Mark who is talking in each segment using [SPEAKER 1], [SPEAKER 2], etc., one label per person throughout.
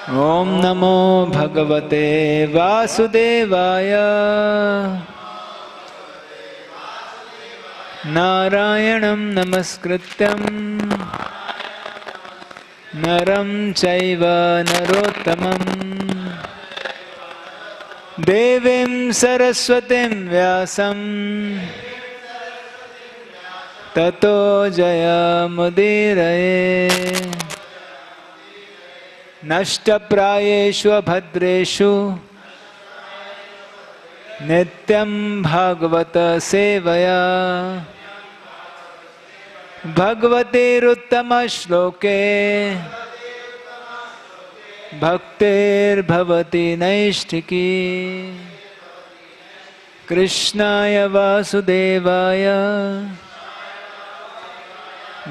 [SPEAKER 1] Om Namo Bhagavate Vasudevaya. Narayanam Namaskrityam Naram Chaiva Narottamam Devim Saraswatim Vyasam Tato Jaya Mudiraye Nashta Prayeshu Bhadreshu Nityam Bhagavata Sevaya Bhagavate Ruttama Shloke Bhaktir Bhavati Naishtiki Krishnaya Vasudevaya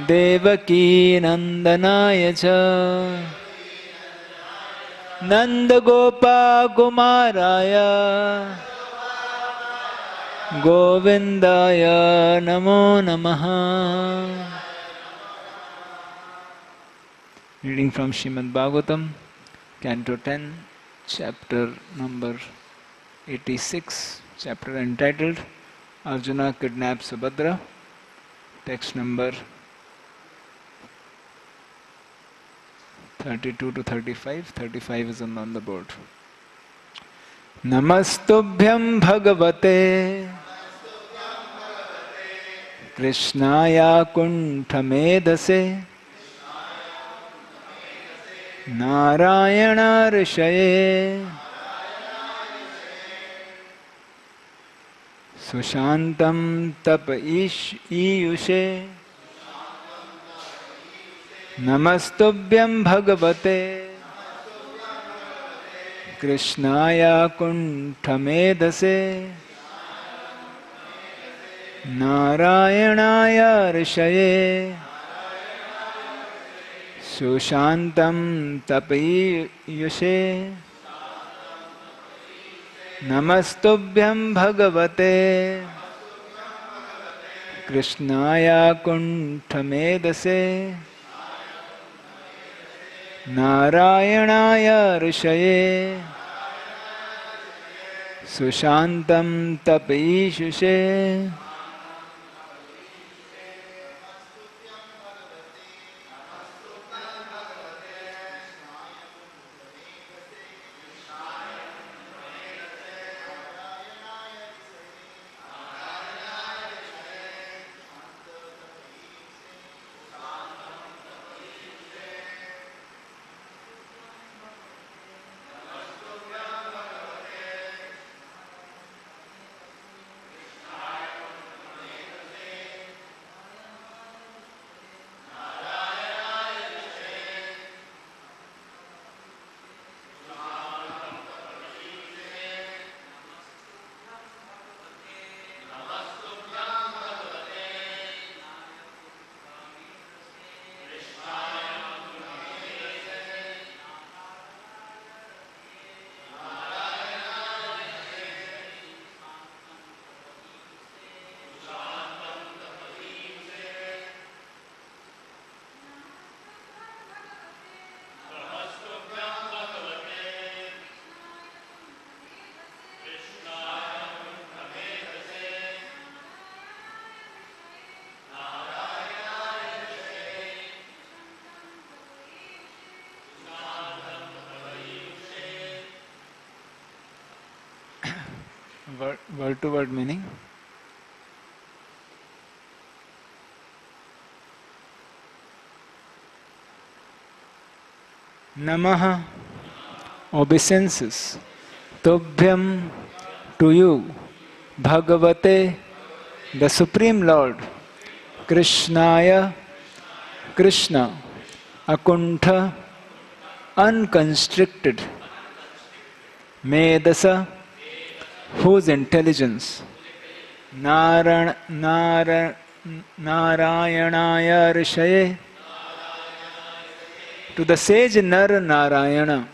[SPEAKER 1] Devaki Nandanaya Cha Nanda Gopa Kumaraya Govindaya Namo Namaha. Reading from Srimad Bhagavatam, Canto 10, chapter number 86, chapter entitled Arjuna Kidnaps Subhadra, text number 32 to 35. 35 is on the board. Namastubhyam Bhagavate Krishnaya Kunthamedase Narayana Rishaye Sushantam Tap Iyushe Namastubhyam Bhagavate Krishnaya Kunthamedase Narayanaya Rishaye Sushantam Tapiyushe Namastubhyam Bhagavate Krishnaya Kunthamedase Narayanaya Rishaye Sushantam Tapishushe. Word to word meaning. Namaha, obeisances, Tobhyam, to you, Bhagavate, the Supreme Lord, Krishnaya, Krishna, Akuntha, unconstricted, Medasa, whose intelligence, Narayanaya Rishaye, to the sage Nar Narayana,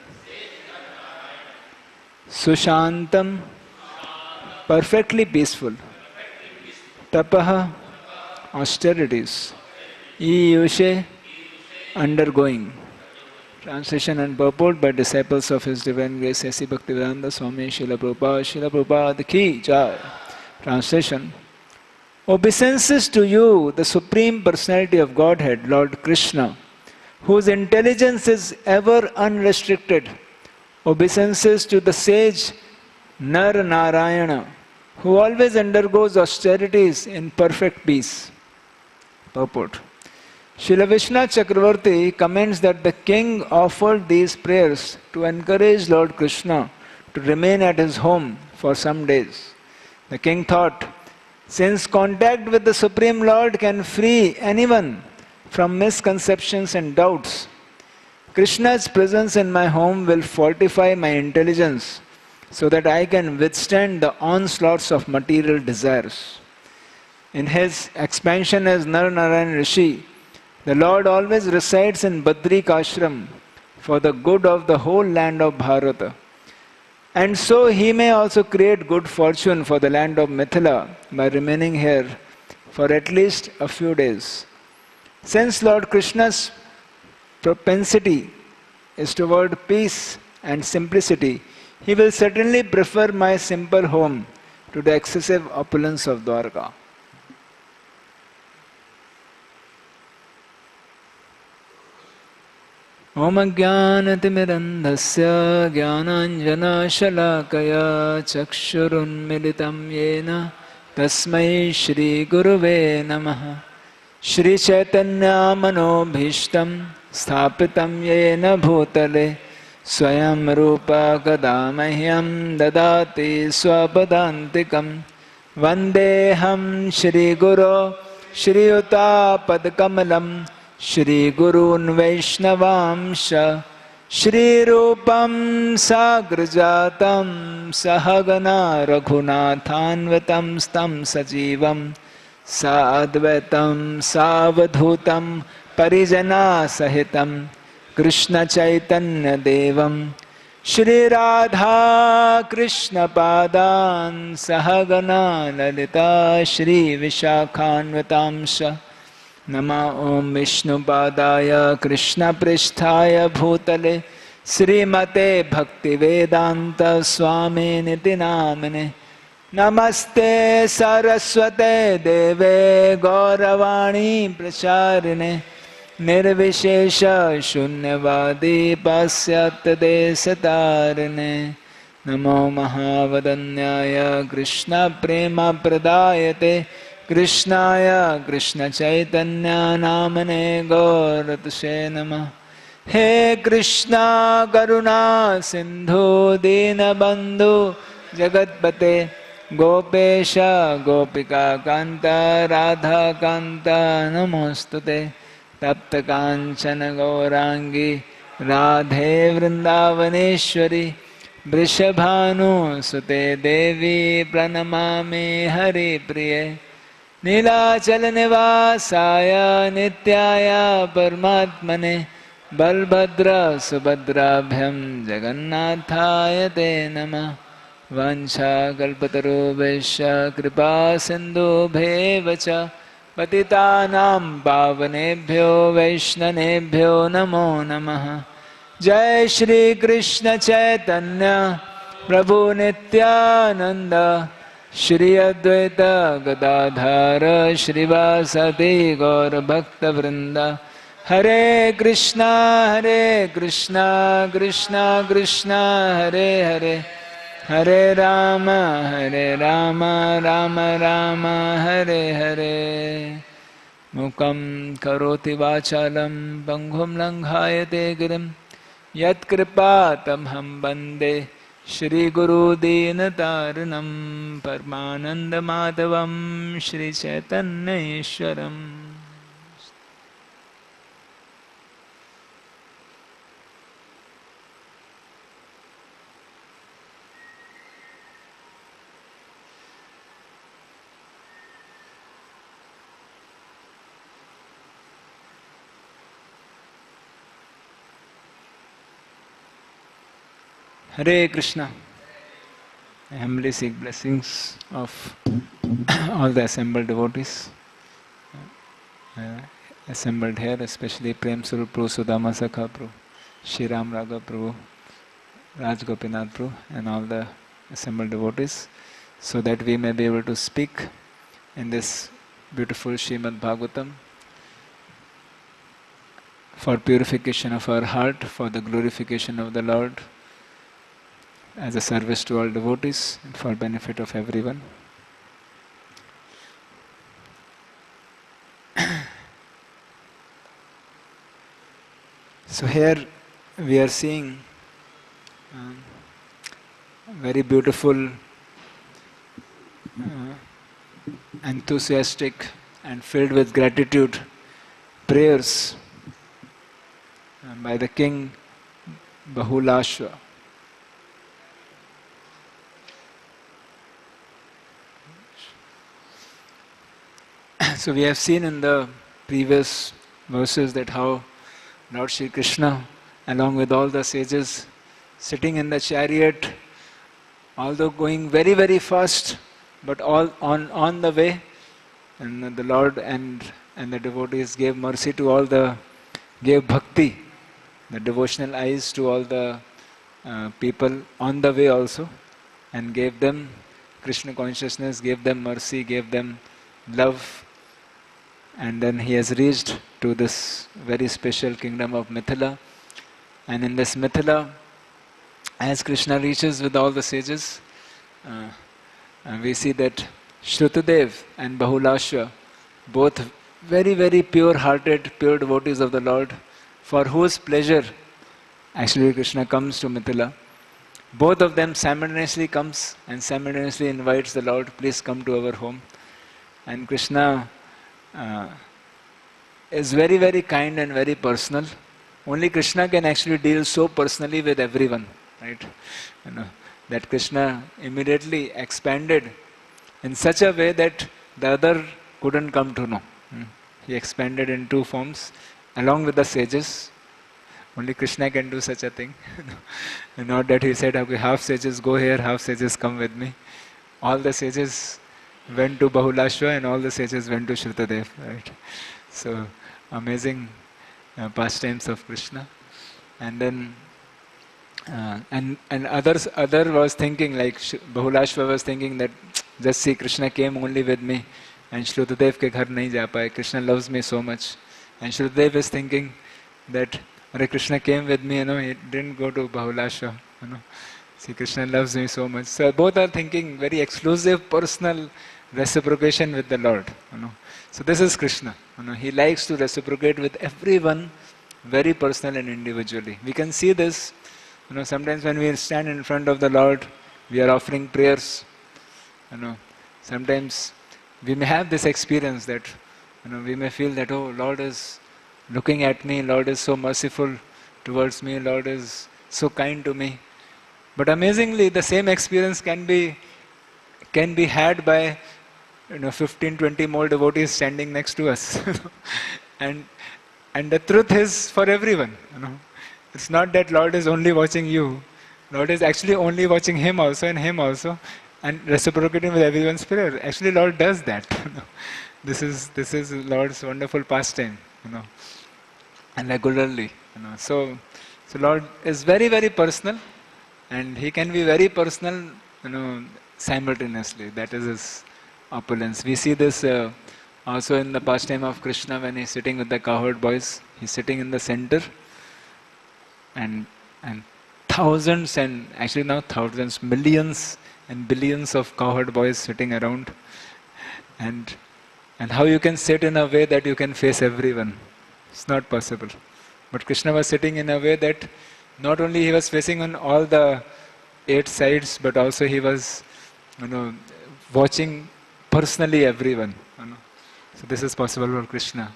[SPEAKER 1] Sushantam, perfectly peaceful, Tapaha, austerities, Iyushe, undergoing, Translation and purport by disciples of His Divine Grace A.C. Bhaktivedanta Swami Srila Prabhupada Ki Jai. Translation. Obeisances to you, the Supreme Personality of Godhead, Lord Krishna, whose intelligence is ever unrestricted. Obeisances to the sage Nar Narayana, who always undergoes austerities in perfect peace. Purport. Srila Vishnu Chakravarti comments that the king offered these prayers to encourage Lord Krishna to remain at his home for some days. The king thought, since contact with the Supreme Lord can free anyone from misconceptions and doubts, Krishna's presence in my home will fortify my intelligence so that I can withstand the onslaughts of material desires. In his expansion as Nar Narayan Rishi, the Lord always resides in Badrik Ashram for the good of the whole land of Bharata. And so he may also create good fortune for the land of Mithila by remaining here for at least a few days. Since Lord Krishna's propensity is toward peace and simplicity, he will certainly prefer my simple home to the excessive opulence of Dwarka. Om Jnanatimirandhasya Jnananjana Shalakaya Chakshurunmilitam Yena Tasmai Shri Guruve Namaha. Shri Chaitanya Manobhishtam Sthapitam Yena Bhutale Swayam Rupa Kadamahyam Dadati Swapadantikam Vandeham Shri Guru Shri Uta Padkamalam Shri Gurun Vaishnavamsha Shri Rupam Sagrajatam Sahagana Raghunathanvatam Stam Sajivam Sadvaitam Savadhutam Parijana Sahitam Krishna Chaitanya Devam Shri Radha Krishna Padan Sahagana Lalita Shri Vishakhanvatamsha Nama Om Vishnu Padaya Krishna Pristhaya Bhutale Srimate Bhakti Vedanta Swami Niti Namane Namaste Saraswate Deve Gauravani Pracharine Nirvishesha Shunyavadi Pasyat Desatarine Namo Mahavadanyaya Krishna Prema Pradayate Krishnaya Krishna Chaitanya Namane Gauratashe Namah. He Krishna Karuna Sindhu Dina Bandhu Jagatpate Gopesha Gopika Kanta Radha Kanta Namostute Tapta Kanchana Gaurangi Radhe Vrindavaneshwari Vrishabhanu Sute Devi Pranamami Hari Priye Nilachal निवासाय नित्याय परमात्मने बलभद्र सुभद्राभ्यं जगन्नाथाय ते नमः वाञ्छाकल्पतरुभ्यश्च कृपा सिन्धुभ्येव च पतितानां पावनेभ्यो वैष्णवेभ्यो नमो नमः जय श्री कृष्ण चैतन्य प्रभु Nityanand Shri Advaita Gadadhara Shrivasati Gaur Bhakta Vrinda Hare Krishna Krishna Krishna Hare Hare Hare Rama Rama Rama Hare Hare Mukam Karoti Vachalam Panghum Langhayate Girim Yat Kripa Tamham Bande Shri Guru Dina Taranam Parmananda Madhavam Shri Chaitanya Ishwaram. Hare Krishna. I humbly seek blessings of all the assembled devotees assembled here, especially Prem Swarup Prabhu, Sudama Sakha Prabhu, Shri Ram Raghav Prabhu, Raj Gopinath Prabhu, and all the assembled devotees, so that we may be able to speak in this beautiful Srimad Bhagavatam for purification of our heart, for the glorification of the Lord, as a service to all devotees and for benefit of everyone. So here we are seeing very beautiful, enthusiastic and filled with gratitude prayers by the king Bahulashva. So we have seen in the previous verses that how Lord Shri Krishna, along with all the sages, sitting in the chariot, although going very, very fast, but all on the way, and the Lord and the devotees gave mercy to all gave bhakti, the devotional eyes to all the people on the way also, and gave them Krishna consciousness, gave them mercy, gave them love. And then he has reached to this very special kingdom of Mithila. And in this Mithila, as Krishna reaches with all the sages, we see that Shrutadev and Bahulashva, both very, very pure-hearted, pure devotees of the Lord, for whose pleasure actually Krishna comes to Mithila. Both of them simultaneously comes and simultaneously invites the Lord, please come to our home. And Krishna is very, very kind and very personal. Only Krishna can actually deal so personally with everyone, right? That Krishna immediately expanded in such a way that the other couldn't come to know. He expanded in two forms, along with the sages. Only Krishna can do such a thing. Not that he said, okay, half sages go here, half sages come with me. All the sages went to Bahulashva and all the sages went to Shrutadev, right? So, amazing pastimes of Krishna. And then, other was thinking, like Bahulashva was thinking that, just see, Krishna came only with me and Shrutadev ke ghar nahi ja paaye. Krishna loves me so much. And Shrutadev is thinking that, Krishna came with me, he didn't go to Bahulashva, See, Krishna loves me so much. So both are thinking very exclusive, personal reciprocation with the Lord. So this is Krishna. He likes to reciprocate with everyone, very personal and individually. We can see this. Sometimes when we stand in front of the Lord, we are offering prayers. Sometimes we may have this experience that, we may feel that, oh, Lord is looking at me. Lord is so merciful towards me. Lord is so kind to me. But amazingly, the same experience can be had by 15, 20 more devotees standing next to us. and the truth is for everyone. It's not that Lord is only watching you. Lord is actually only watching him also and reciprocating with everyone's prayer. Actually, Lord does that. This is Lord's wonderful pastime. And regularly. So Lord is very, very personal, and he can be very personal, simultaneously. That is his opulence. We see this also in the pastime of Krishna when he's sitting with the cowherd boys. He's sitting in the center, and thousands, and actually now thousands, millions and billions of cowherd boys sitting around. And how you can sit in a way that you can face everyone? It's not possible. But Krishna was sitting in a way that not only he was facing on all the 8 sides, but also he was, watching personally everyone. So this is possible for Krishna.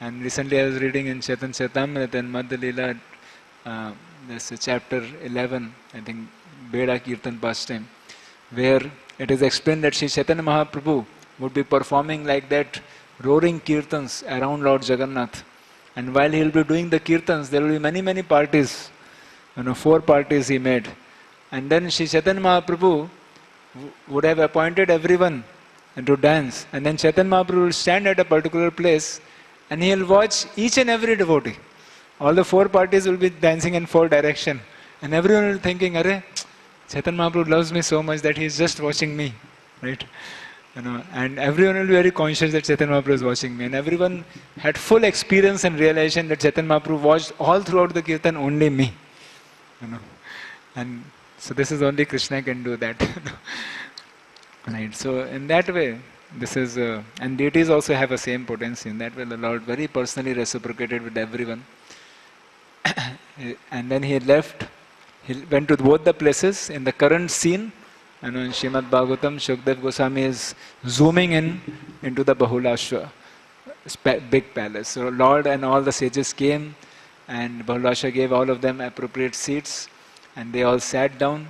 [SPEAKER 1] And recently I was reading in Chaitanya Charitamrita in Madhya Leela, this chapter 11, I think, Beda Kirtan pastime, where it is explained that Sri Chaitanya Mahaprabhu would be performing like that, roaring kirtans around Lord Jagannath. And while he will be doing the kirtans, there will be many, many parties. 4 parties he made. And then Sri Chaitanya Mahaprabhu would have appointed everyone to dance. And then Chaitanya Mahaprabhu will stand at a particular place and he will watch each and every devotee. all the four parties will be dancing in four directions. And everyone will be thinking, Arey, Chaitanya Mahaprabhu loves me so much that he is just watching me. Right? And everyone will be very conscious that Chaitanya Mahaprabhu is watching me. And everyone had full experience and realization that Chaitanya Mahaprabhu watched all throughout the kirtan only me. And so this is only Krishna can do that. Right? So in that way, this is, and deities also have a same potency. In that way, the Lord very personally reciprocated with everyone. And then he left, he went to both the places in the current scene. In Srimad Bhagavatam, Shukdev Goswami is zooming into the Bahulashva, big palace. So Lord and all the sages came, and Bahulashva gave all of them appropriate seats, and they all sat down,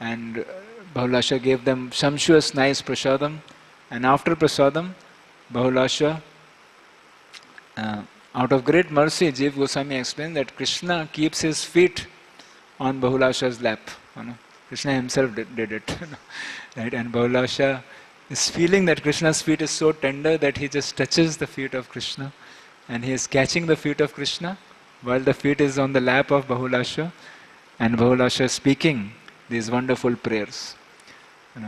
[SPEAKER 1] and Bahulashva gave them sumptuous, nice prasadam. And after prasadam, Bahulashva, out of great mercy, Jiva Goswami explained that Krishna keeps his feet on Bahulashva's lap. Krishna himself did it. Right? And Bahulashva is feeling that Krishna's feet is so tender that he just touches the feet of Krishna, and he is catching the feet of Krishna while the feet is on the lap of Bahulashva, and Bahulashva is speaking these wonderful prayers.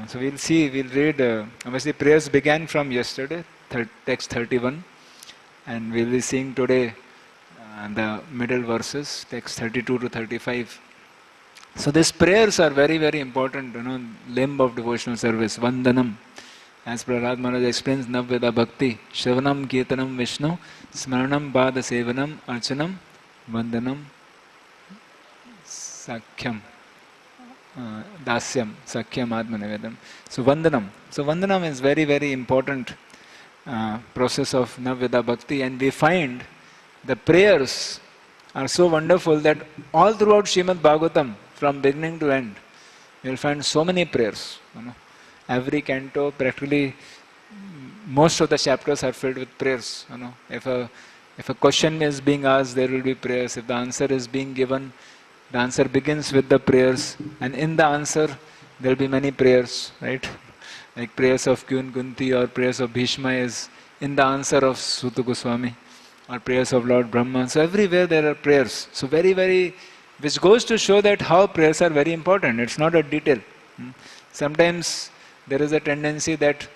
[SPEAKER 1] So we'll read, obviously prayers began from yesterday, text 31, and we'll be seeing today the middle verses, text 32 to 35. So these prayers are very, very important, limb of devotional service, Vandanam. As Prahlad Maharaj explains, Navveda Bhakti, Shravanam Kirtanam Vishnu, Smaranam Pada Sevanam, Archanam, Vandanam, Sakhyam, Dasyam, Sakhyam Atmanevedam. So Vandanam is very, very important process of Navveda Bhakti, and we find the prayers are so wonderful that all throughout Srimad Bhagavatam, from beginning to end, you will find so many prayers. Every canto, practically most of the chapters are filled with prayers. If a question is being asked, there will be prayers. If the answer is being given, the answer begins with the prayers, and in the answer there will be many prayers, right? Like prayers of Kyun Kunti or prayers of Bhishma is in the answer of Suta Goswami, or prayers of Lord Brahma. So everywhere there are prayers. So very, very, which goes to show that how prayers are very important. It's not a detail. Sometimes there is a tendency that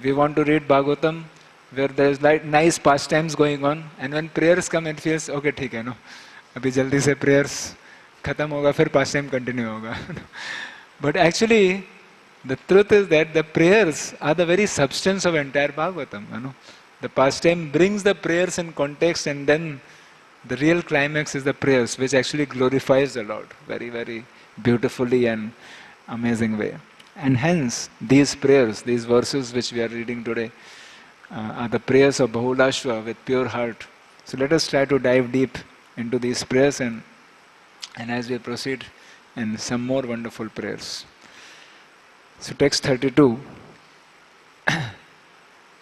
[SPEAKER 1] we want to read Bhagavatam where there is like nice pastimes going on, and when prayers come it feels, okay, ठीक है, अभी जल्दी से prayers खत्म होगा, फिर pastime continue होगा. But actually, the truth is that the prayers are the very substance of entire Bhagavatam. The pastime brings the prayers in context, and then the real climax is the prayers, which actually glorifies the Lord very, very beautifully and amazing way. And hence, these prayers, these verses which we are reading today, are the prayers of Bahulashva with pure heart. So let us try to dive deep into these prayers, and as we proceed in some more wonderful prayers. So text 32.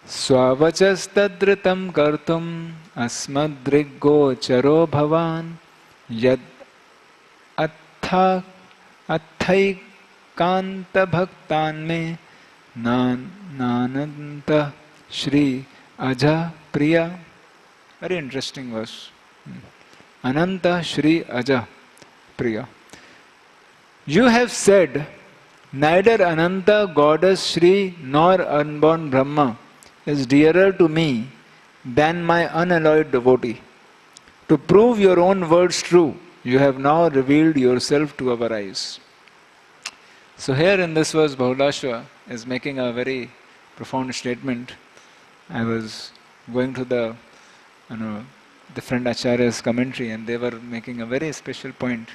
[SPEAKER 1] Swavachastadritam kartum asmadrigo charo bhavan yad atthai kanta bhaktan me nananta Shri Aja Priya. Very interesting verse. Ananta Shri Aja Priya. You have said, neither Ananta, Goddess Shri, nor unborn Brahma is dearer to me than my unalloyed devotee. To prove your own words true, you have now revealed yourself to our eyes. So here in this verse, Bahulashva is making a very profound statement. I was going to the different acharyas' commentary, and they were making a very special point.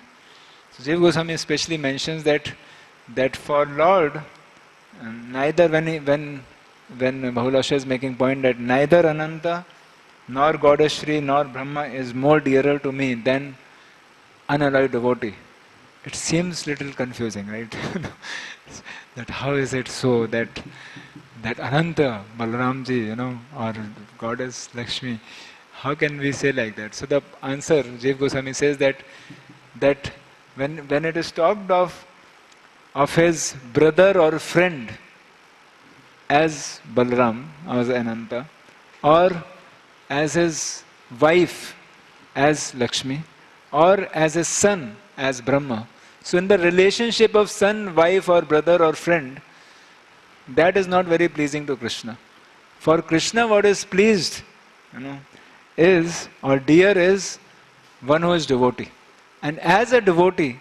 [SPEAKER 1] So Jiva Goswami especially mentions that for Lord, neither when Bahulashva is making point that neither Ananta nor Goddess Shri nor Brahma is more dearer to me than unalloyed devotee. It seems little confusing, right? That how is it so that Ananta, Balaramji, or Goddess Lakshmi, how can we say like that? So the answer, Jiva Goswami says that when it is talked of his brother or friend as Balaram, as Ananta, or as his wife as Lakshmi, or as a son as Brahma. So in the relationship of son, wife or brother or friend, that is not very pleasing to Krishna. For Krishna, what is pleased, is or dear is one who is devotee. And as a devotee,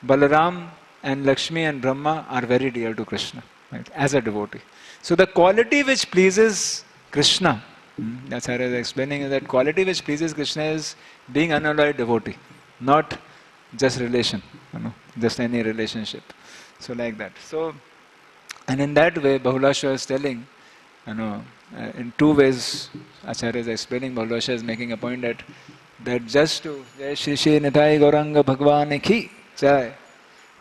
[SPEAKER 1] Balaram and Lakshmi and Brahma are very dear to Krishna, right? As a devotee. So the quality which pleases Krishna, that's how I was explaining, is that quality which pleases Krishna is being unalloyed devotee, not just relation, just any relationship. So like that. So, and in that way, Bahulasha is telling, in two ways, Acharya is explaining, Bahulasha is making a point that just to Jai Shri Shri Nitai Gauranga Bhagwan Ki Jai,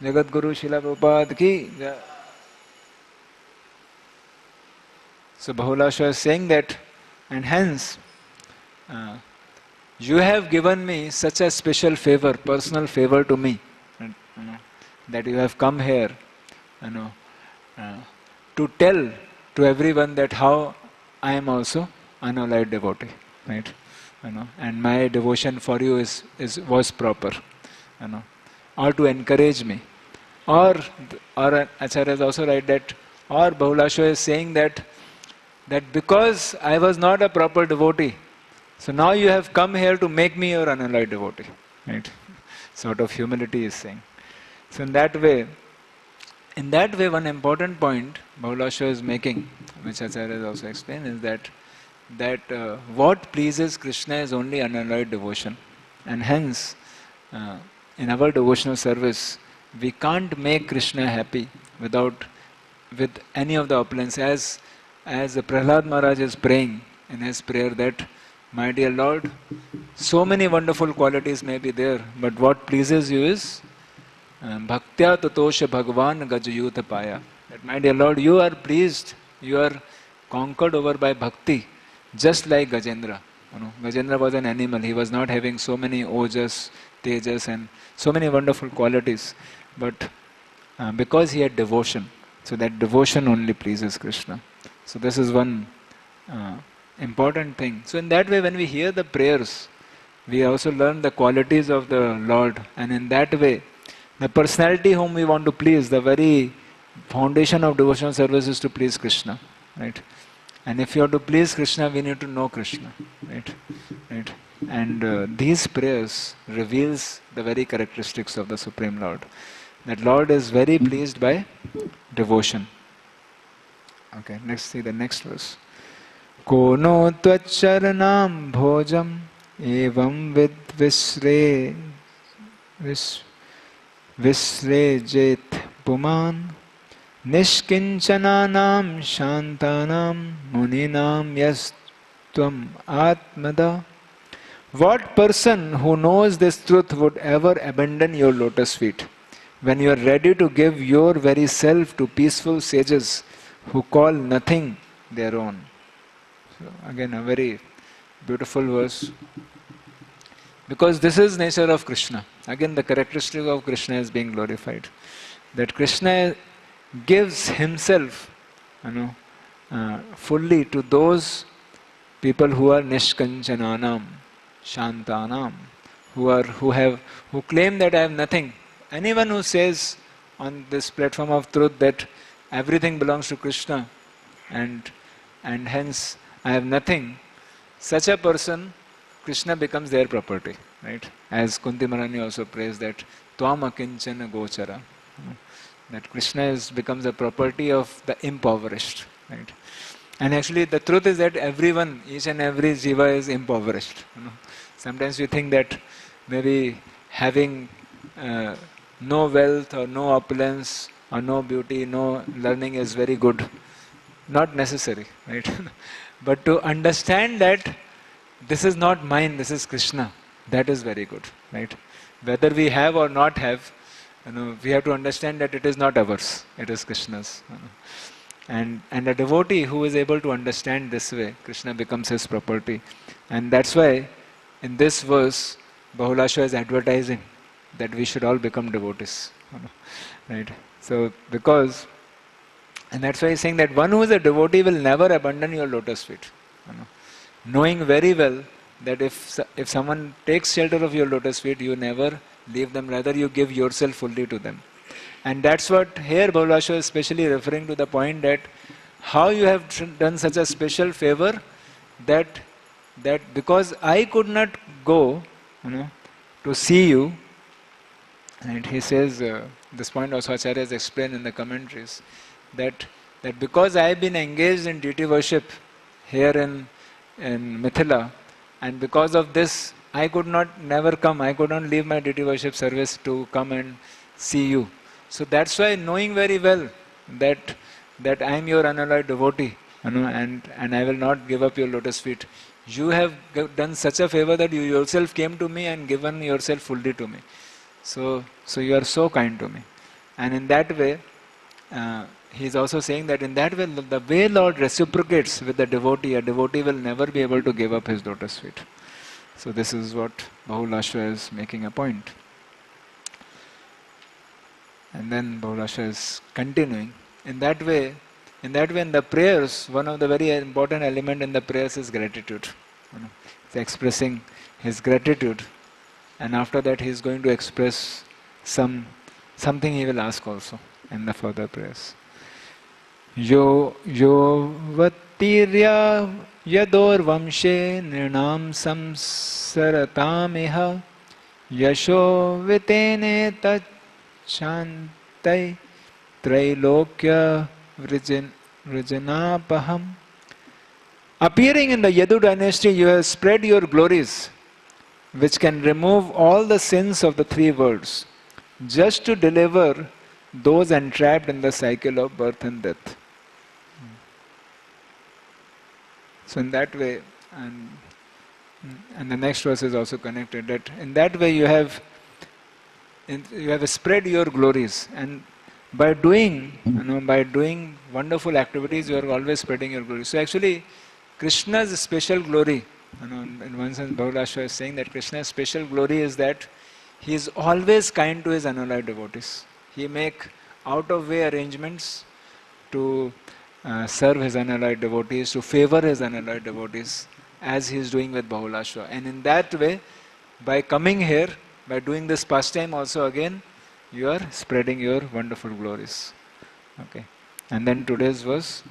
[SPEAKER 1] Jagat Guru Srila Prabhupada Ki Jai. So Bahulasha is saying that, and hence, you have given me such a special favor, personal favor to me, that you have come here, to tell to everyone that how I am also unalloyed devotee, right? And my devotion for you was proper, or to encourage me, or Acharya is also right that, or Bahulasha is saying that because I was not a proper devotee, so now you have come here to make me your unalloyed devotee, right? Sort of humility is saying. So in that way, one important point Bahulasha is making, which Acharya has also explained, is that what pleases Krishna is only unalloyed devotion. And hence, in our devotional service, we can't make Krishna happy with any of the opulence. As Prahlad Maharaj is praying in his prayer that, my dear Lord, so many wonderful qualities may be there, but what pleases you is Bhaktya Tatosha Bhagwan Gajayuta Paya. That, my dear Lord, you are pleased, you are conquered over by bhakti, just like Gajendra. Gajendra was an animal, he was not having so many ojas, tejas and so many wonderful qualities, but because he had devotion, so that devotion only pleases Krishna. So this is one important thing. So in that way, when we hear the prayers, we also learn the qualities of the Lord, and in that way, the personality whom we want to please, the very foundation of devotional service is to please Krishna, right? And if you have to please Krishna, we need to know Krishna, right? And these prayers reveals the very characteristics of the Supreme Lord. That Lord is very pleased by devotion. Okay, let's see the next verse. Kono tvacharanam bhojam evam vid visrejet puman nishkinchananam shantanam muninam yastvam atmada. What person who knows this truth would ever abandon your lotus feet when you are ready to give your very self to peaceful sages who call nothing their own? So again, a very beautiful verse. Because this is nature of Krishna. Again, the characteristic of Krishna is being glorified. That Krishna gives himself, fully to those people who are nishkanchananam, shantanam, who claim that I have nothing. Anyone who says on this platform of truth that everything belongs to Krishna and hence I have nothing, such a person, Krishna becomes their property, right? As Kunti Maharani also prays that Tvam akinchana gochara, that Krishna becomes the property of the impoverished, right? And actually the truth is that everyone, each and every jiva is impoverished. Sometimes we think that maybe having no wealth or no opulence or no beauty, no learning is very good. Not necessary, right? But to understand that this is not mine, this is Krishna, that is very good, right? Whether we have or not have, we have to understand that it is not ours, it is Krishna's. And a devotee who is able to understand this way, Krishna becomes his property. And that's why in this verse, Bahulasha is advertising that we should all become devotees, right? So and that's why he's saying that one who is a devotee will never abandon your lotus feet. Knowing very well that if someone takes shelter of your lotus feet, you never leave them, rather you give yourself fully to them. And that's what here Bhagavatam is especially referring to, the point that how you have done such a special favor that because I could not go, to see you, and he says, this point also Acharya has explained in the commentaries, that because I have been engaged in deity worship here in Mithila, and because of this, I could never come, I could not leave my deity worship service to come and see you. So that's why, knowing very well that I am your unalloyed devotee, and I will not give up your lotus feet, you have done such a favor that you yourself came to me and given yourself fully to me. So you are so kind to me. And in that way, he is also saying that in that way, the way Lord reciprocates with the devotee, a devotee will never be able to give up his lotus feet. So this is what Bahulashva is making a point. And then Bahulashva is continuing. In that way, in the prayers, one of the very important element in the prayers is gratitude. He's expressing his gratitude, and after that he is going to express something he will ask also in the further prayers. Yo vatirya yador vamshe nirnam samsaratamiha yasho vitene tachantai trailokya Vrijanapaham. Appearing in the Yadu dynasty, you have spread your glories, which can remove all the sins of the three worlds, just to deliver those entrapped in the cycle of birth and death. So in that way, and the next verse is also connected, that in that way you have spread your glories, and by doing wonderful activities, you are always spreading your glory. So actually, Krishna's special glory, in one sense, Bhagavatam is saying that Krishna's special glory is that he is always kind to his unalloyed devotees. He make out of way arrangements to serve his unalloyed devotees, to favor his unalloyed devotees, as he is doing with Bahulashva. And in that way, by coming here, by doing this pastime also again, you are spreading your wonderful glories. Okay. And then today's verse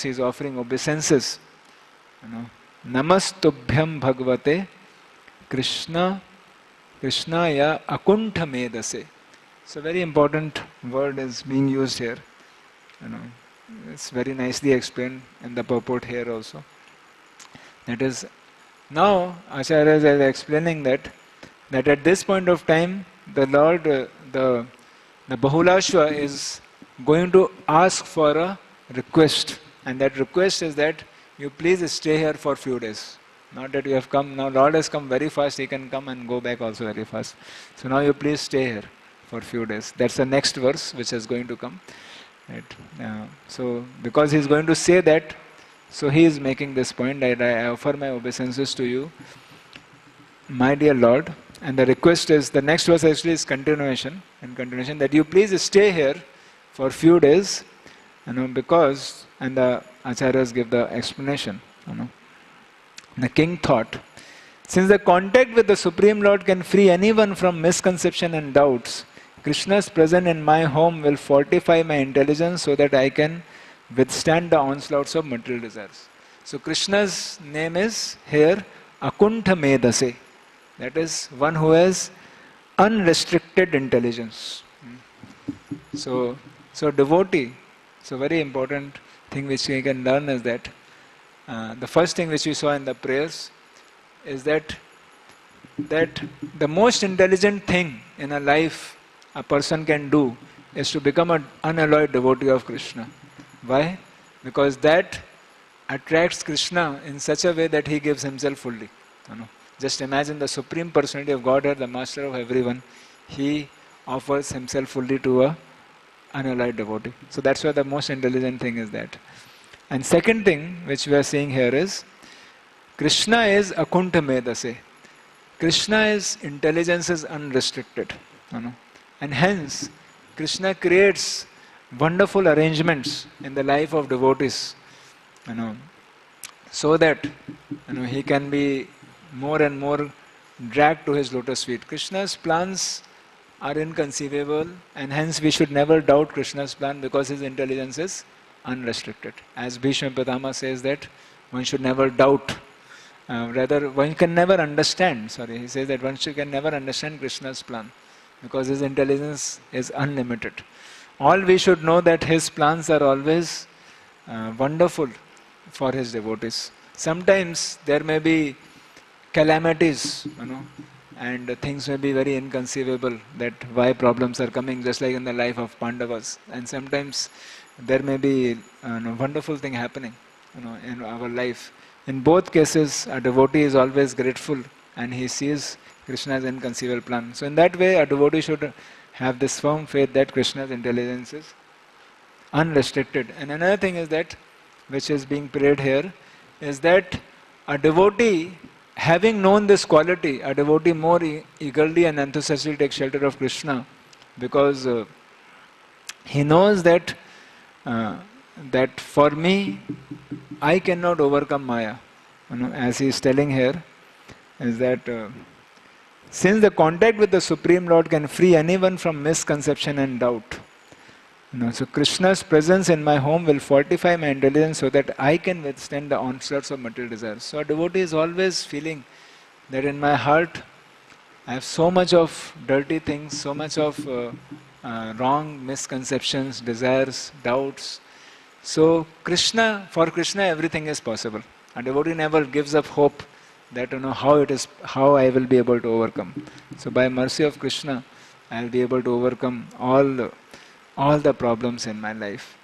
[SPEAKER 1] he is offering obeisances. Namastubhyam Bhagavate Krishna ya akuntha medase. So very important word is being used here. It's very nicely explained in the purport here also. That is, now Acharya is explaining that at this point of time, the Lord, the Bahulashva is going to ask for a request, and that request is that you please stay here for few days. Not that you have come, now Lord has come very fast, he can come and go back also very fast. So now you please stay here for few days. That's the next verse which is going to come. Right. So because he is going to say that, so he is making this point that I offer my obeisances to you, my dear Lord. And the request is, the next verse actually is continuation, that you please stay here for few days, because, and the acharyas give the explanation. The king thought, since the contact with the Supreme Lord can free anyone from misconception and doubts, Krishna's presence in my home will fortify my intelligence so that I can withstand the onslaughts of material desires. So Krishna's name is here Akuntha Medase. That is one who has unrestricted intelligence. So devotee, so very important thing which we can learn is that the first thing which we saw in the prayers is that the most intelligent thing in a life a person can do is to become an unalloyed devotee of Krishna. Why? Because that attracts Krishna in such a way that he gives himself fully. Just imagine the Supreme Personality of Godhead, the Master of everyone, he offers himself fully to a unalloyed devotee. So that's why the most intelligent thing is that. And second thing which we are seeing here is, Krishna is akuntha medase. Krishna's intelligence is unrestricted. And hence, Krishna creates wonderful arrangements in the life of devotees. so that he can be more and more dragged to his lotus feet. Krishna's plans are inconceivable, and hence we should never doubt Krishna's plan because his intelligence is unrestricted. As Bhishma Pitama says that one should never doubt, rather one can never understand, he says that one can never understand Krishna's plan because his intelligence is unlimited. All we should know that his plans are always wonderful for his devotees. Sometimes there may be calamities, and things may be very inconceivable that why problems are coming, just like in the life of Pandavas. And sometimes there may be wonderful thing happening, in our life. In both cases, a devotee is always grateful and he sees Krishna's inconceivable plan. So in that way, a devotee should have this firm faith that Krishna's intelligence is unrestricted. And another thing is that, which is being prayed here, is that a devotee, having known this quality, a devotee more eagerly and enthusiastically takes shelter of Krishna, because he knows that that for me, I cannot overcome Maya. As he is telling here, is that since the contact with the Supreme Lord can free anyone from misconception and doubt, so Krishna's presence in my home will fortify my intelligence so that I can withstand the onslaughts of material desires. So a devotee is always feeling that in my heart I have so much of dirty things, so much of wrong misconceptions, desires, doubts. So for Krishna everything is possible. A devotee never gives up hope that how I will be able to overcome. So by mercy of Krishna, I will be able to overcome all the problems in my life.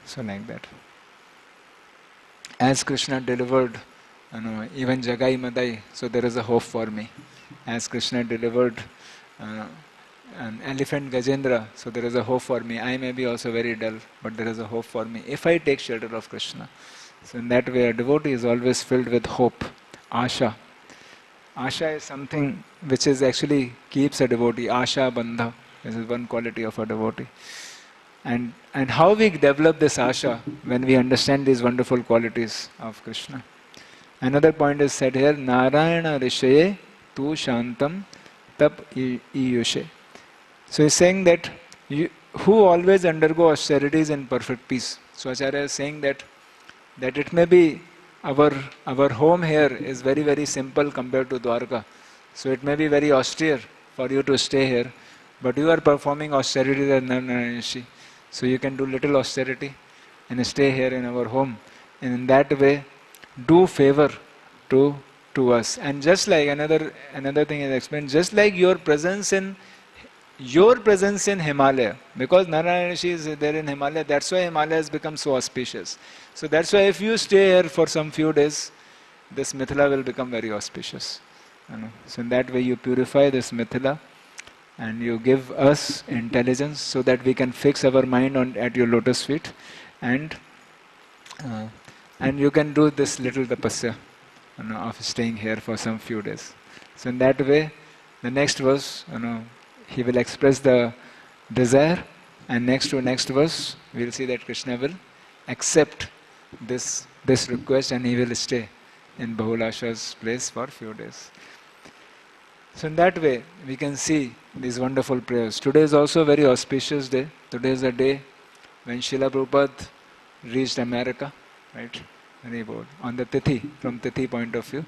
[SPEAKER 1] So like that. As Krishna delivered, even Jagai Madai, so there is a hope for me. As Krishna delivered an elephant Gajendra, so there is a hope for me. I may be also very dull, but there is a hope for me if I take shelter of Krishna. So in that way, a devotee is always filled with hope, asha. Asha is something which is actually keeps a devotee, asha bandha. This is one quality of a devotee. And how we develop this asha when we understand these wonderful qualities of Krishna. Another point is said here, Narayana Rishaye tu shantam tap iyushe. So he's saying that who always undergo austerities in perfect peace. So Acharya is saying that it may be our home here is very, very simple compared to Dwarka. So it may be very austere for you to stay here, but you are performing austerity at Narayanashi. So you can do little austerity and stay here in our home. And in that way, do favor to us. And just like another thing is explained, just like your presence in Himalaya, because Narayanashi is there in Himalaya, that's why Himalaya has become so auspicious. So that's why if you stay here for some few days, this Mithila will become very auspicious. So in that way you purify this Mithila and you give us intelligence so that we can fix our mind at your lotus feet, and you can do this little tapasya of staying here for some few days. So in that way, the next verse, he will express the desire, and next verse, we will see that Krishna will accept this request and he will stay in Bahulasha's place for a few days. So in that way, we can see these wonderful prayers. Today is also a very auspicious day. Today is the day when Srila Prabhupada reached America, right? Very bold. On the Tithi, from Tithi point of view.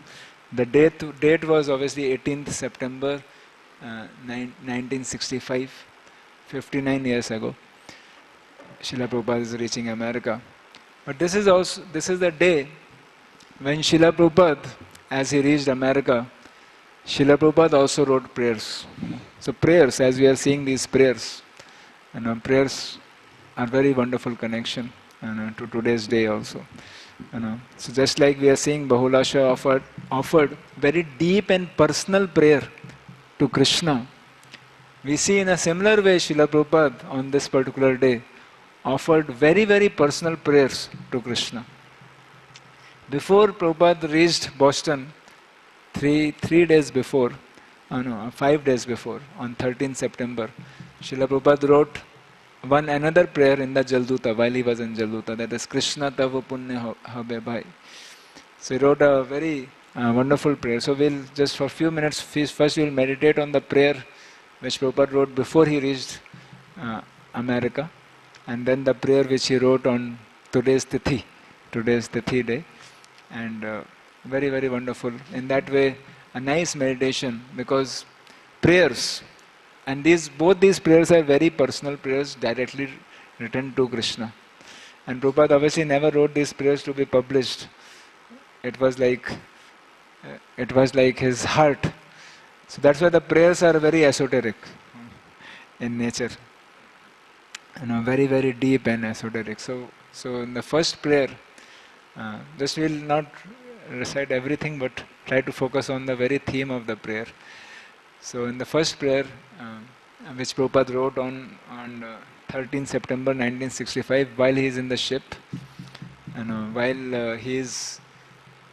[SPEAKER 1] The date was obviously 18th September 1965, 59 years ago. Srila Prabhupada is reaching America. But this is the day when Srila Prabhupada, as he reached America, Srila Prabhupada also wrote prayers. So prayers, as we are seeing these prayers, prayers are very wonderful connection to today's day also. So just like we are seeing Bahulasha offered very deep and personal prayer to Krishna, we see in a similar way Srila Prabhupada on this particular day offered very, very personal prayers to Krishna. Before Prabhupada reached Boston, 5 days before, on 13th September, Srila Prabhupada wrote one another prayer in the Jalduta while he was in Jalduta, that is Krishna Tava Punya Habe Bhai. So he wrote a very wonderful prayer. So we'll just for a few minutes, first we'll meditate on the prayer which Prabhupada wrote before he reached America, and then the prayer which he wrote on today's Tithi day, and very, very wonderful. In that way, a nice meditation, because prayers, and both these prayers are very personal prayers directly written to Krishna. And Prabhupada obviously never wrote these prayers to be published. It was like his heart. So that's why the prayers are very esoteric in nature. Very, very deep and esoteric. So in the first prayer, just we'll not recite everything, but try to focus on the very theme of the prayer. So in the first prayer, which Prabhupada wrote on 13 September 1965, while he is in the ship, while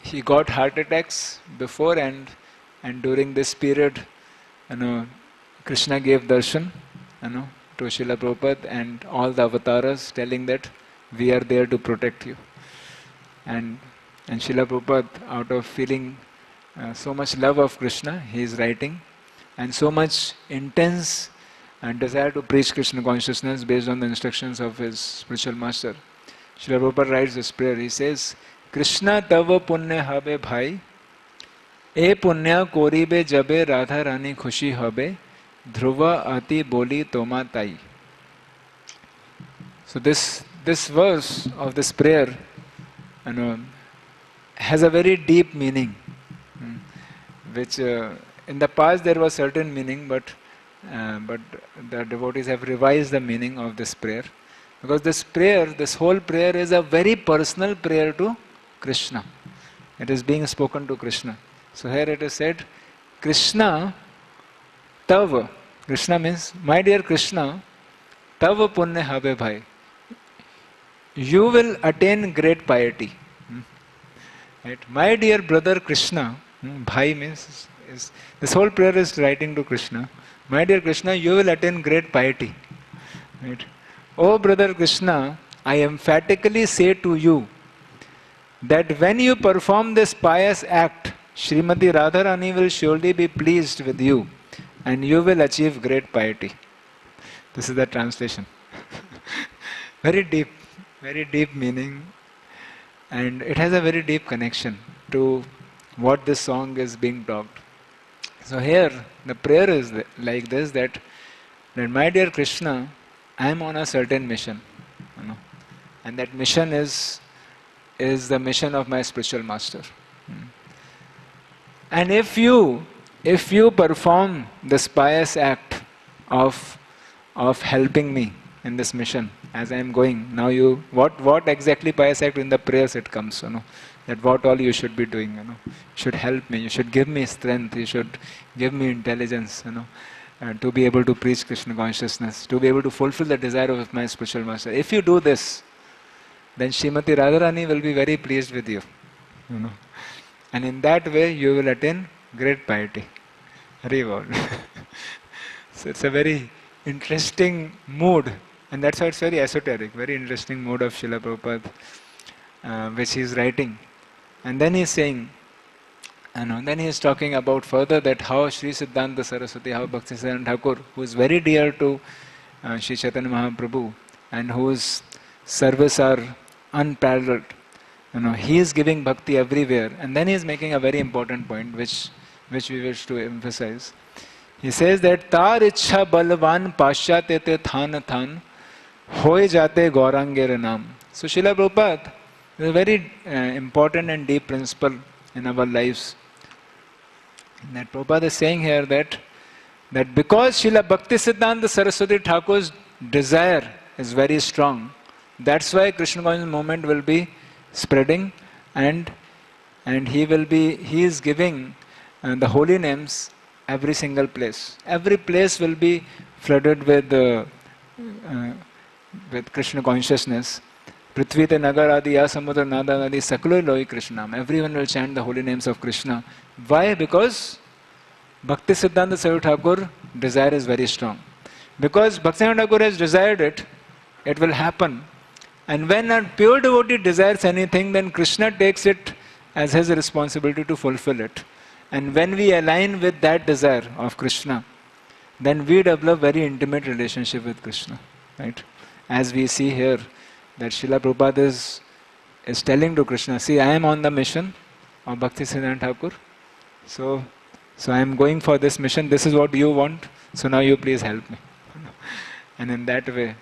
[SPEAKER 1] he got heart attacks before and during this period, Krishna gave darshan, to Srila Prabhupada and all the avatars, telling that we are there to protect you. And Srila Prabhupada, out of feeling so much love of Krishna, he is writing, and so much intense desire to preach Krishna consciousness based on the instructions of his spiritual master. Srila Prabhupada writes this prayer. He says, Krishna tava punya habe bhai, e punya koribe jabe Radha Rani khushi habe, dhruva ati boli toma tai. So this verse of this prayer, has a very deep meaning, which in the past there was certain meaning, but the devotees have revised the meaning of this prayer, because this whole prayer is a very personal prayer to Krishna. It is being spoken to Krishna. So here it is said, Krishna Tava. Krishna means, my dear Krishna, Tava punya habe bhai. You will attain great piety. Right? My dear brother Krishna, bhai means, this whole prayer is writing to Krishna. My dear Krishna, you will attain great piety. Right? Oh brother Krishna, I emphatically say to you that when you perform this pious act, Srimati Radharani will surely be pleased with you and you will achieve great piety. This is the translation. Very deep meaning, and it has a very deep connection to what this song is being talked. So here the prayer is like this, that my dear Krishna, I am on a certain mission, and that mission is the mission of my spiritual master. And if you perform this pious act of helping me in this mission as I am going, now what exactly pious act? In the prayers it comes, that what all you should be doing, you should help me, you should give me strength, you should give me intelligence, to be able to preach Krishna consciousness, to be able to fulfill the desire of my spiritual master. If you do this, then Srimati Radharani will be very pleased with you, and in that way you will attain great piety. Hari Bol. So it's a very interesting mood, and that's why it's very esoteric, very interesting mood of Srila Prabhupada, which he is writing. And then he is saying, then he is talking about further that how Sri Siddhanta Saraswati, how Bhakti Siddhanta Thakur, who is very dear to Sri Chaitanya Mahaprabhu, and whose service are unparalleled, he is giving bhakti everywhere. And then he is making a very important point, which we wish to emphasize. He says that tar ichha balvan paschate te than than hoy jate gaurangere naam. So Srila Prabhupada is a very important and deep principle in our lives. That Prabhupada is saying here that because Srila Bhakti Siddhanta Saraswati Thakur's desire is very strong, that's why Krishna consciousness movement will be spreading, and he is giving the holy names every single place. Every place will be flooded with Krishna consciousness. Prithvi te nagar adi ya samudra nada adi saklo loi Krishnam. Everyone will chant the holy names of Krishna. Why? Because Bhakti Siddhanta Saraswati Thakur desire is very strong. Because Bhakti Siddhanta Thakur has desired it, It will happen. And when a pure devotee desires anything, then Krishna takes it as his responsibility to fulfill it. And when we align with that desire of Krishna, then we develop very intimate relationship with Krishna. Right? As we see here, that Srila Prabhupada is telling to Krishna, see, I am on the mission of Bhakti Siddhanta Thakur. So I am going for this mission. This is what you want. So now you please help me. And in that way,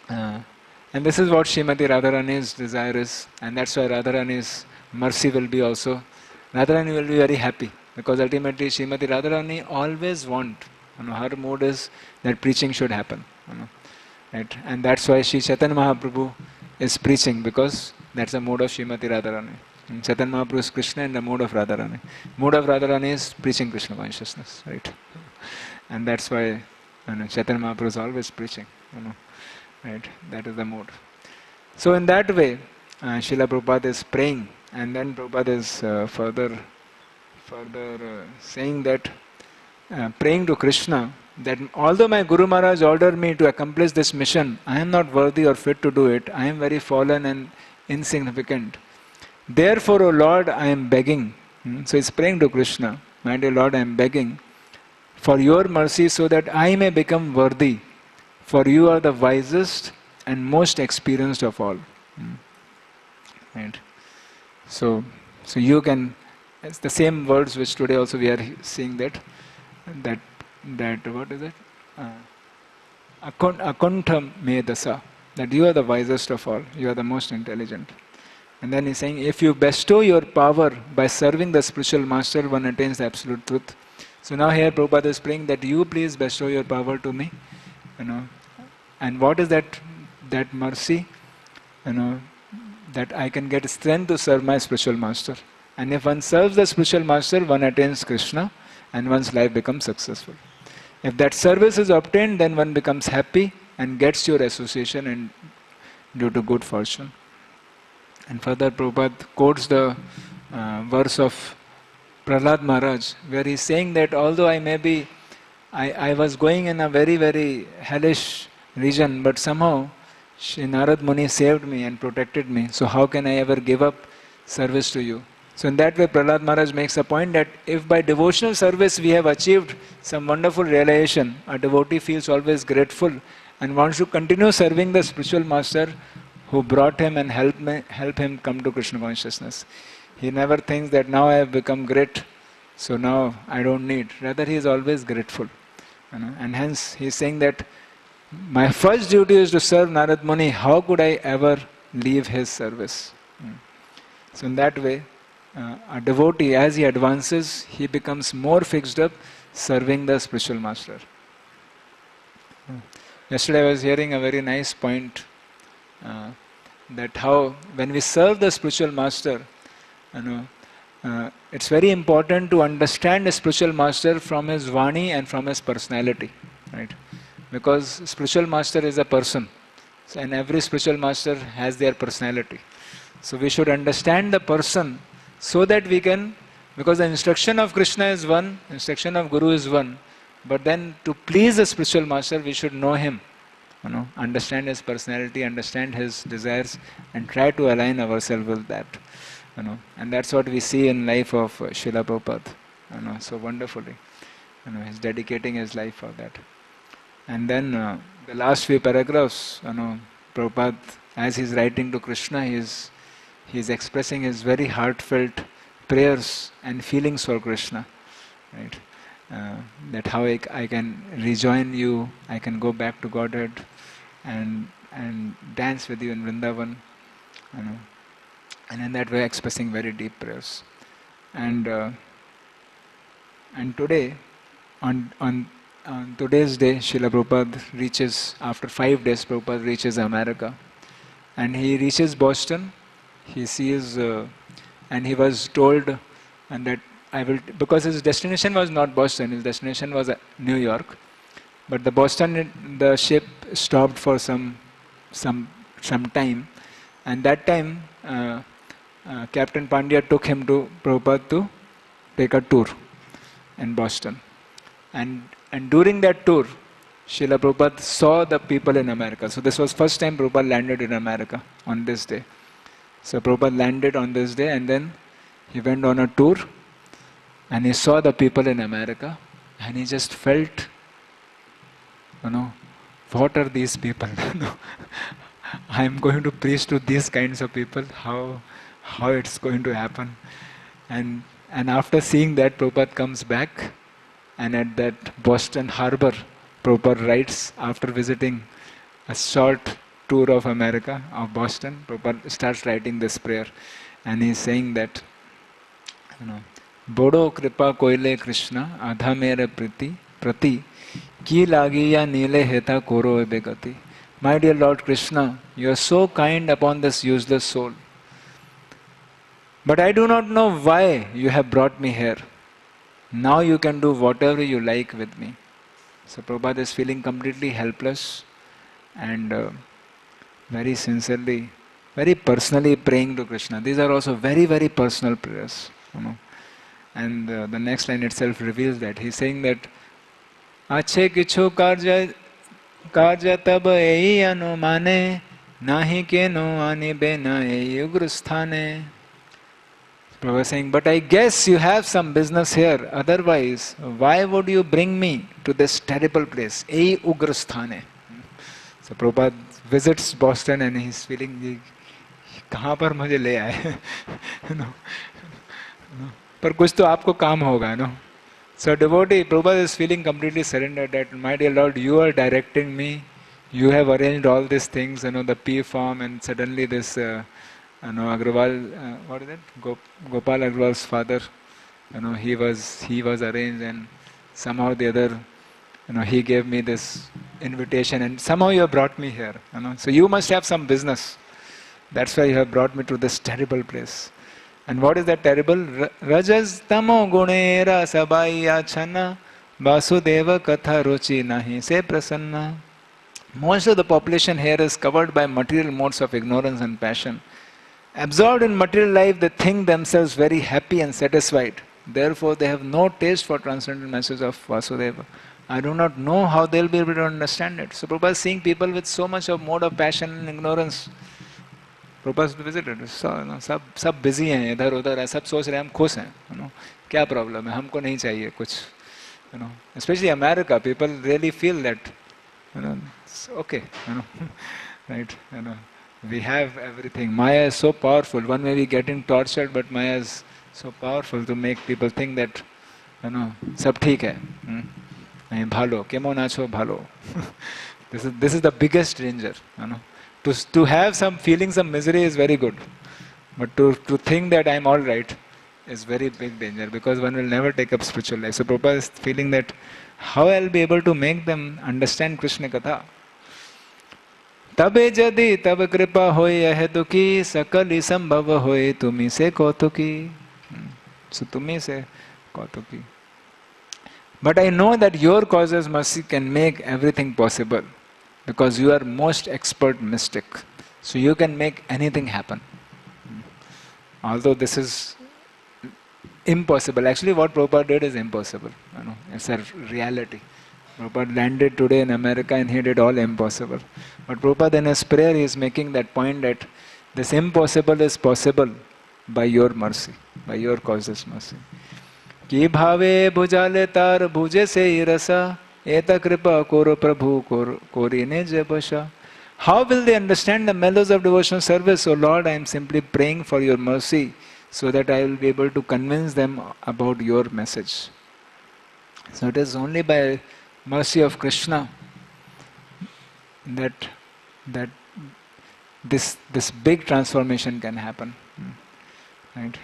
[SPEAKER 1] and this is what Srimati Radharani's desire is. And that's why Radharani's mercy will be also. Radharani will be very happy. Because ultimately Srimati Radharani always want, her mood is that preaching should happen. Right? And that's why Sri Chaitanya Mahaprabhu is preaching, because that's the mode of Srimati Radharani. And Chaitanya Mahaprabhu is Krishna in the mode of Radharani. Mode of Radharani is preaching Krishna consciousness. Right? And that's why Chaitanya Mahaprabhu is always preaching. Right? That is the mode. So in that way, Srila Prabhupada is praying, and then Prabhupada is further saying that, praying to Krishna, that although my Guru Maharaj ordered me to accomplish this mission, I am not worthy or fit to do it. I am very fallen and insignificant. Therefore, O Lord, I am begging. So he's praying to Krishna, my dear Lord, I am begging for your mercy so that I may become worthy. For you are the wisest and most experienced of all. Right? So you can, it's the same words which today also we are seeing that what is it? Akuntham medasa. That you are the wisest of all. You are the most intelligent. And then he's saying, if you bestow your power by serving the spiritual master, one attains the absolute truth. So now here Prabhupada is praying that you please bestow your power to me. And what is that mercy? That I can get strength to serve my spiritual master. And if one serves the spiritual master, one attains Krishna and one's life becomes successful. If that service is obtained, then one becomes happy and gets your association and due to good fortune. And further Prabhupada quotes the verse of Prahlad Maharaj, where he's saying that although I was going in a very, very hellish region, but somehow Shri Narad Muni saved me and protected me. So how can I ever give up service to you? So in that way Prahlad Maharaj makes a point that if by devotional service we have achieved some wonderful realization, a devotee feels always grateful and wants to continue serving the spiritual master who brought him and help him come to Krishna consciousness. He never thinks that now I have become great, so now I don't need. Rather he is always grateful. And hence he is saying that my first duty is to serve Narad Muni. How could I ever leave his service? So in that way, a devotee, as he advances, he becomes more fixed up serving the spiritual master. Yesterday I was hearing a very nice point, that how when we serve the spiritual master, it's very important to understand the spiritual master from his Vani and from his personality. Right? Because spiritual master is a person, and every spiritual master has their personality. So we should understand the person so that we can, because the instruction of Krishna is one, instruction of Guru is one, but then to please the spiritual master we should know him, understand his personality, understand his desires, and try to align ourselves with that. And that's what we see in life of Srila Prabhupada, so wonderfully. He's dedicating his life for that. And then the last few paragraphs, Prabhupada, as he's writing to Krishna, he's expressing his very heartfelt prayers and feelings for Krishna. Right? That how I can rejoin you, I can go back to Godhead and dance with you in Vrindavan. And in that way expressing very deep prayers. And today, on today's day, Srila Prabhupada reaches, after 5 days, Prabhupada reaches America. And he reaches Boston. He sees, and he was told, and that because his destination was not Boston, his destination was New York. But the Boston, the ship stopped for some time. And that time, Captain Pandya took him to Prabhupada to take a tour in Boston. And during that tour, Srila Prabhupada saw the people in America. So this was first time Prabhupada landed in America on this day. So Prabhupada landed on this day and then he went on a tour and he saw the people in America and he just felt, what are these people? I am going to preach to these kinds of people. How it's going to happen? And after seeing that, Prabhupada comes back, and at that Boston Harbor, Prabhupada writes, after visiting a short tour of America, of Boston, Prabhupada starts writing this prayer, and he's saying that, Bodo kripa koile Krishna, adha mere prati, ki lagiya nile heta koro begati. My dear Lord Krishna, you are so kind upon this useless soul. But I do not know why you have brought me here. Now you can do whatever you like with me. So Prabhupada is feeling completely helpless and very sincerely, very personally praying to Krishna. These are also very, very personal prayers. And the next line itself reveals that. He's saying that Ache kicho karja tab ei anumane nahi ke no ani bena ei ugrasthane. Prabhupada is saying, but I guess you have some business here. Otherwise, why would you bring me to this terrible place? Ei ugrasthane. So Prabhupada visits Boston and he's feeling, कहाँ पर मुझे ले आए? पर कुछ तो आपको काम होगा, no? So devotee, Prabhupada is feeling completely surrendered that, my dear Lord, you are directing me. You have arranged all these things, the P form, and suddenly this, Agrawal, what is it? Gopal Agrawal's father, he was arranged, and somehow the other, he gave me this invitation, and somehow you have brought me here. So you must have some business. That's why you have brought me to this terrible place. And what is that terrible? Rajas tamo gunera sabaya chana vasudeva katha ruchi nahi se prasanna. Most of the population here is covered by material modes of ignorance and passion. Absorbed in material life, they think themselves very happy and satisfied. Therefore, they have no taste for transcendental message of Vasudeva. I do not know how they will be able to understand it. So Prabhupada is seeing people with so much of mode of passion and ignorance. Prabhupada visited, सब busy हैं इधर उधर है, सब सोच रहे हैं हम खुश हैं, क्या problem है, हमको नहीं चाहिए कुछ, especially America, people really feel that, it's okay, right, we have everything. Maya is so powerful. One may be getting tortured, but Maya is so powerful to make people think that, सब ठीक है, नहीं भालो, chemo नाचो भालो. This is the biggest danger, To have some feelings of misery is very good, but to think that I'm all right is very big danger, because one will never take up spiritual life. So Prabhupada is feeling that how I'll be able to make them understand Krishna Katha. Tabe jadi tab kripa hoy yah dukhi sakali sambhav hoy tumi se kautuki. So tumi se kautuki. But I know that your causes mercy can make everything possible, because you are most expert mystic. So you can make anything happen. Although this is impossible. Actually what Prabhupada did is impossible. It's a reality. Prabhupada landed today in America and he did all impossible. But Prabhupada in his prayer he is making that point that this impossible is possible by your mercy, by your causeless mercy. Ki bhave bhujale tar bhuje se rasa eta kripa koro prabhu kori ne jabasha. How will they understand the mellows of devotional service? Oh Lord, I am simply praying for your mercy so that I will be able to convince them about your message. So it is only by mercy of Krishna that this big transformation can happen. Right?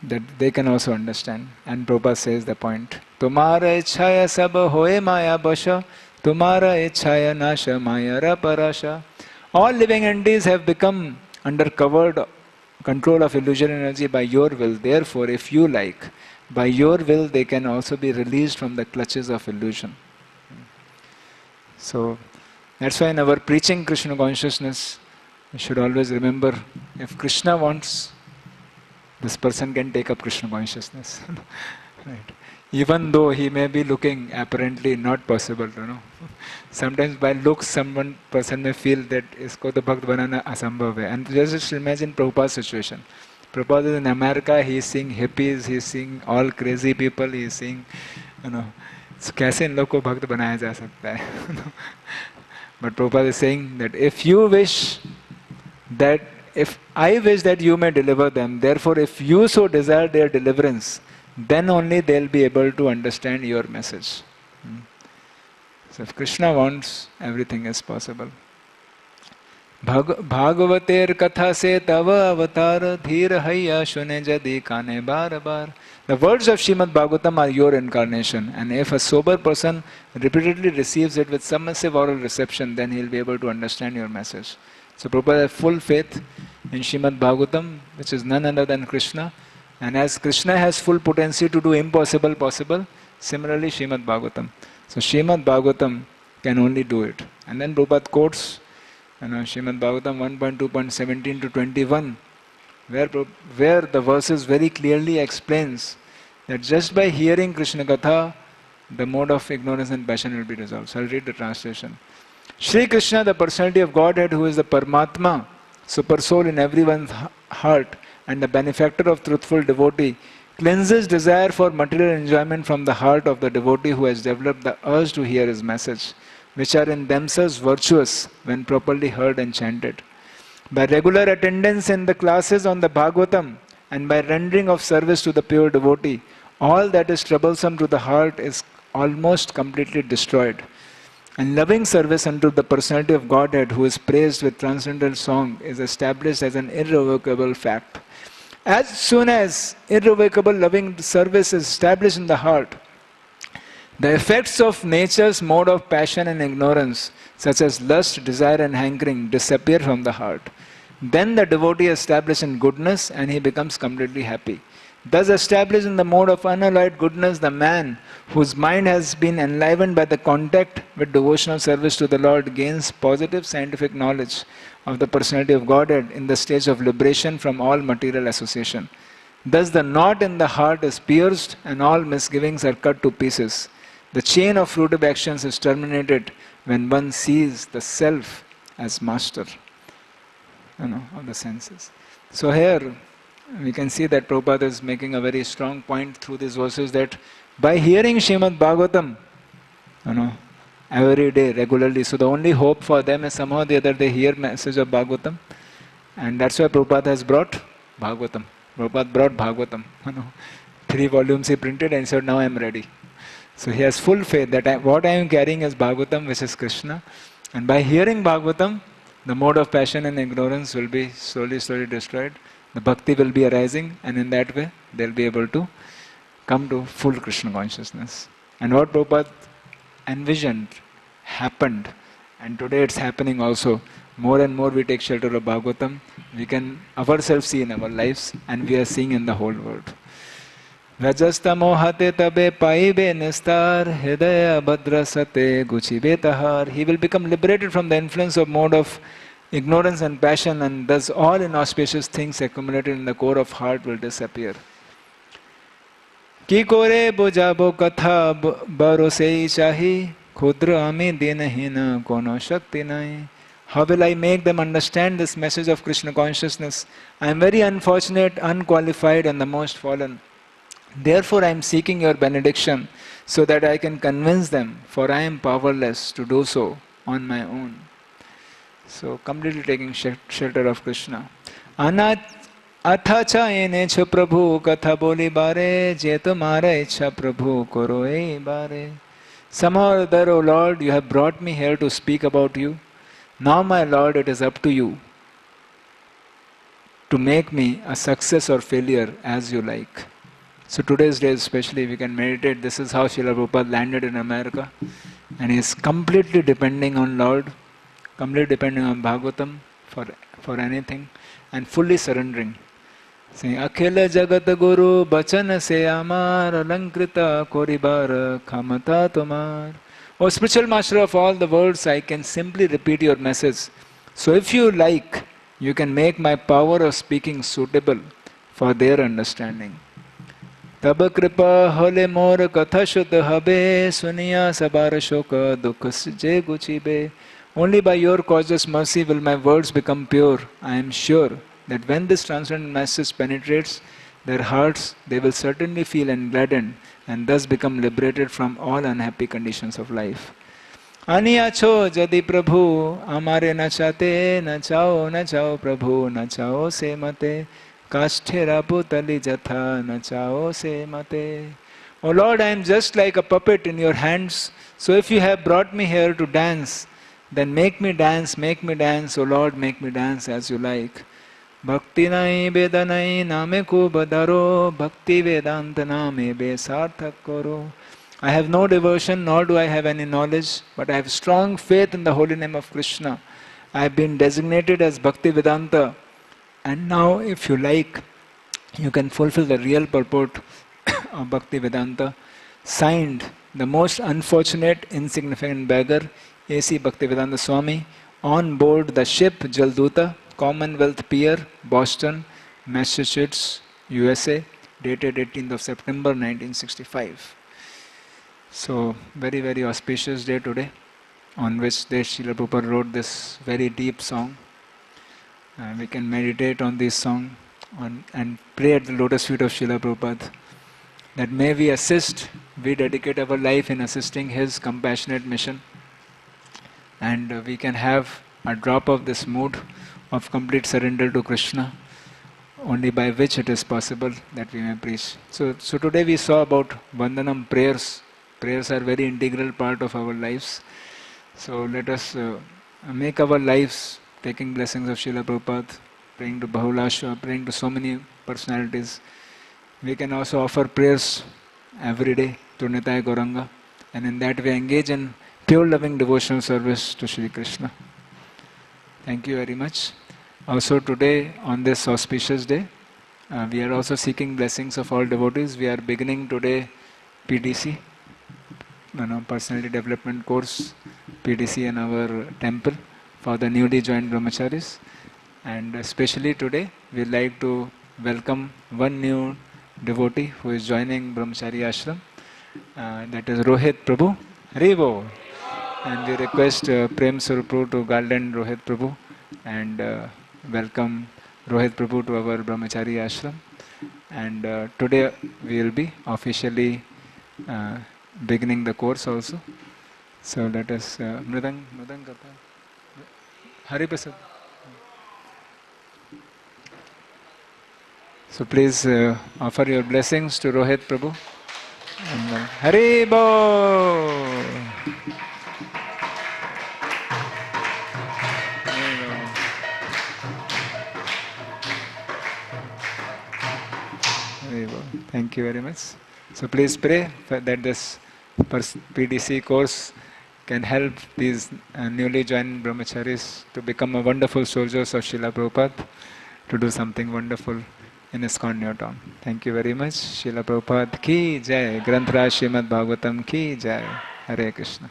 [SPEAKER 1] That they can also understand. And Prabhupada says the point. Tumara ichhaya sab hoye maya basha, tumara ichhaya nasha maya raparasha. All living entities have become under covered control of illusion energy by your will. Therefore, if you like, by your will they can also be released from the clutches of illusion. So, that's why in our preaching Krishna consciousness, we should always remember, if Krishna wants, this person can take up Krishna consciousness. Right? Even though he may be looking apparently not possible, you know. Sometimes by looks, person may feel that isko to bhakt banana asambhav hai. And just imagine Prabhupada's situation. Prabhupada is in America, he is seeing hippies, he is seeing all crazy people, he is seeing, you know, so कैसे इन लोग को भक्त बनाया जा सकता है? But Prabhupada is saying that if I wish that you may deliver them, therefore if you so desire their deliverance, then only they'll be able to understand your message. So if Krishna wants, everything is possible. Bhagavater katha se tava avatar dhir hayya shune jadi kane bar bar. The words of Srimad Bhagavatam are your incarnation, and if a sober person repeatedly receives it with submissive oral reception, then he will be able to understand your message. So Prabhupada has full faith in Srimad Bhagavatam, which is none other than Krishna. And as Krishna has full potency to do impossible possible, similarly Srimad Bhagavatam. So Srimad Bhagavatam can only do it. And then Prabhupada quotes, Srimad Bhagavatam 1.2.17 to 21, where the verses very clearly explains that just by hearing Krishna Katha, the mode of ignorance and passion will be resolved. So I'll read the translation. Shri Krishna, the personality of Godhead, who is the Paramatma, super soul in everyone's heart, and the benefactor of truthful devotee, cleanses desire for material enjoyment from the heart of the devotee who has developed the urge to hear his message, which are in themselves virtuous when properly heard and chanted. By regular attendance in the classes on the Bhagavatam and by rendering of service to the pure devotee, all that is troublesome to the heart is almost completely destroyed. And loving service unto the personality of Godhead, who is praised with transcendental song, is established as an irrevocable fact. As soon as irrevocable loving service is established in the heart, the effects of nature's mode of passion and ignorance, such as lust, desire and hankering, disappear from the heart. Then the devotee is established in goodness and he becomes completely happy. Thus established in the mode of unalloyed goodness, the man whose mind has been enlivened by the contact with devotional service to the Lord gains positive scientific knowledge of the personality of Godhead in the stage of liberation from all material association. Thus the knot in the heart is pierced and all misgivings are cut to pieces. The chain of fruitive actions is terminated when one sees the self as master of the senses. So here we can see that Prabhupada is making a very strong point through these verses that by hearing Srimad Bhagavatam, every day, regularly, so the only hope for them is somehow or the other they hear message of Bhagavatam, and that's why Prabhupada has brought Bhagavatam. Prabhupada brought Bhagavatam. 3 volumes he printed and said, now I am ready. So he has full faith that what I am carrying is Bhagavatam, which is Krishna, and by hearing Bhagavatam, the mode of passion and ignorance will be slowly destroyed. The bhakti will be arising, and in that way they will be able to come to full Krishna consciousness. And what Prabhupada envisioned happened, and today it's happening also. More and more we take shelter of Bhagavatam, we can ourselves see in our lives, and we are seeing in the whole world. Rajasta mohate tabe paibe nestar hidaya badrasate guchibe tahar. He will become liberated from the influence of mode of ignorance and passion, and thus all inauspicious things accumulated in the core of heart will disappear. Ki kore bujabo katha barosei chahi khudra ami dinahina kono shakti nahi. How will I make them understand this message of Krishna consciousness? I am very unfortunate, unqualified and the most fallen. Therefore I am seeking your benediction so that I can convince them, for I am powerless to do so on my own. So completely taking shelter of Krishna. Athacha enecha Prabhu katha boli bare je tumhara ichha Prabhu koro ei bare. Somehow or other, O Lord, you have brought me here to speak about you. Now, my Lord, it is up to you to make me a success or failure as you like. So today's day especially we can meditate. This is how Srila Prabhupada landed in America, and he is completely depending on Lord, completely depending on Bhagavatam for anything, and fully surrendering. Saying, Akhila Jagat Guru Bachan Se Amar Alankrita Koribar Khamata Tumar. O spiritual master of all the worlds, I can simply repeat your message. So if you like, you can make my power of speaking suitable for their understanding. तब कृपा होले मोर कथा शुद्ध हबे सुनिया सबार शोक दुख जे गुचिबे. Only by your causeless mercy will my words become pure. I am sure that when this transcendental message penetrates their hearts, they will certainly feel engladdened and thus become liberated from all unhappy conditions of life. आनिया छो यदि प्रभु हमारे न चाहते न चाओ प्रभु न चाओ से मते काष्ठेरा पुतली जथा न चाओ से मते. O Lord, I am just like a puppet in your hands. So if you have brought me here to dance, then make me dance, O Lord, make me dance as you like. Bhakti nai vedanai name ko badaro, bhakti vedanta name be sarthak karo. I have no devotion, nor do I have any knowledge, but I have strong faith in the holy name of Krishna. I have been designated as Bhakti Vedanta, and now, if you like, you can fulfill the real purport of Bhakti Vedanta. Signed, the most unfortunate, insignificant beggar, A.C. Bhaktivedanta Swami, on board the ship Jalduta, Commonwealth Pier, Boston, Massachusetts, USA, dated 18th of September 1965. So, very, very auspicious day today, on which Srila Prabhupada wrote this very deep song. We can meditate on this song and pray at the lotus feet of Srila Prabhupada, that may we dedicate our life in assisting his compassionate mission, and we can have a drop of this mood of complete surrender to Krishna, only by which it is possible that we may preach. So today we saw about Vandanam prayers. Prayers are very integral part of our lives. So let us make our lives taking blessings of Srila Prabhupada, praying to Bahulasha, praying to so many personalities. We can also offer prayers every day to Nitai Gauranga, and in that way engage in pure loving devotional service to Shri Krishna. Thank you very much. Also today, on this auspicious day, we are also seeking blessings of all devotees. We are beginning today PDC, Personality Development Course, PDC in our temple for the newly joined brahmacharis. And especially today, we would like to welcome one new devotee who is joining brahmachari ashram. That is Rohit Prabhu. Haribo. And we request Prem Swarup Prabhu to garland Rohit Prabhu and welcome Rohit Prabhu to our brahmachari ashram. And today we will be officially beginning the course also. So let us Mridang Kata. Hari Prasad. So please offer your blessings to Rohit Prabhu. And, Hari Bo. Thank you very much. So please pray that this PDC course can help these newly joined brahmacharis to become a wonderful soldiers of Srila Prabhupada, to do something wonderful in ISKCON Newtown. Thank you very much. Srila Prabhupada ki jai. Granth Raj Srimad Bhagavatam ki jai. Hare Krishna.